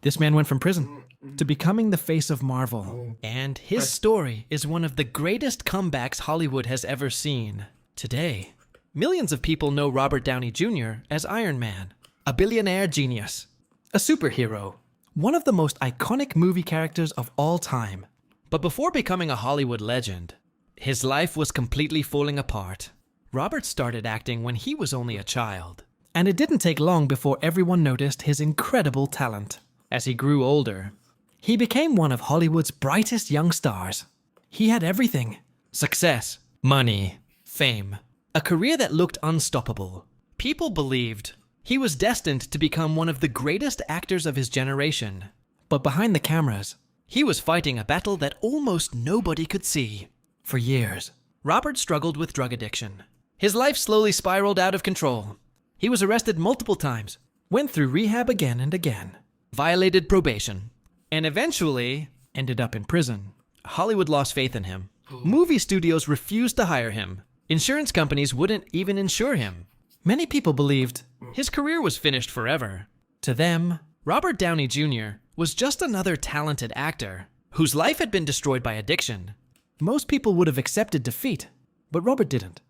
This man went from prison to becoming the face of Marvel. And his story is one of the greatest comebacks Hollywood has ever seen. Today, millions of people know Robert Downey Jr. as Iron Man, a billionaire genius, a superhero, one of the most iconic movie characters of all time. But before becoming a Hollywood legend, his life was completely falling apart. Robert started acting when he was only a child, and it didn't take long before everyone noticed his incredible talent. As he grew older, he became one of Hollywood's brightest young stars. He had everything: success, money, fame, a career that looked unstoppable. People believed he was destined to become one of the greatest actors of his generation. But behind the cameras, he was fighting a battle that almost nobody could see. For years, Robert struggled with drug addiction. His life slowly spiraled out of control. He was arrested multiple times, went through rehab again and again, violated probation, and eventually ended up in prison. Hollywood lost faith in him. Movie studios refused to hire him. Insurance companies wouldn't even insure him. Many people believed his career was finished forever. To them, Robert Downey Jr. was just another talented actor whose life had been destroyed by addiction. Most people would have accepted defeat, but Robert didn't.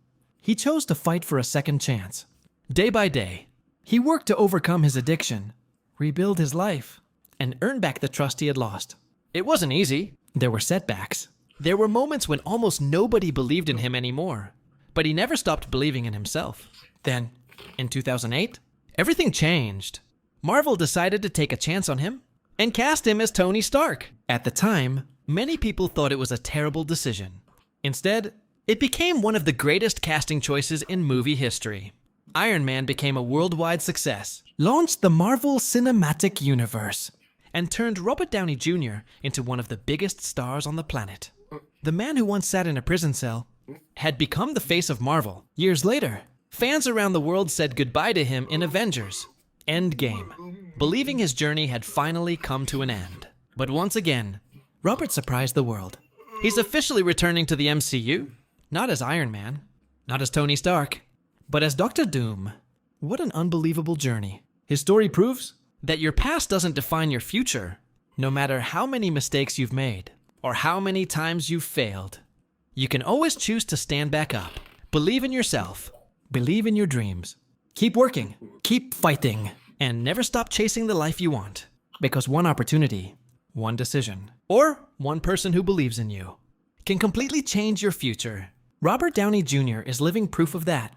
He chose to fight for a second chance. Day by day, he worked to overcome his addiction, rebuild his life, and earn back the trust he had lost. It wasn't easy. There were setbacks. There were moments when almost nobody believed in him anymore, but he never stopped believing in himself. Then, in 2008, everything changed. Marvel decided to take a chance on him and cast him as Tony Stark. At the time, many people thought it was a terrible decision. Instead, it became one of the greatest casting choices in movie history. Iron Man became a worldwide success, launched the Marvel Cinematic Universe, and turned Robert Downey Jr. into one of the biggest stars on the planet. The man who once sat in a prison cell had become the face of Marvel. Years later, fans around the world said goodbye to him in Avengers Endgame, believing his journey had finally come to an end. But once again, Robert surprised the world. He's officially returning to the MCU, not as Iron Man, not as Tony Stark, but as Dr. Doom. What an unbelievable journey. His story proves that your past doesn't define your future. No matter how many mistakes you've made, or how many times you've failed, you can always choose to stand back up. Believe in yourself. Believe in your dreams. Keep working. Keep fighting. And never stop chasing the life you want. Because one opportunity, one decision, or one person who believes in you can completely change your future. Robert Downey Jr. is living proof of that.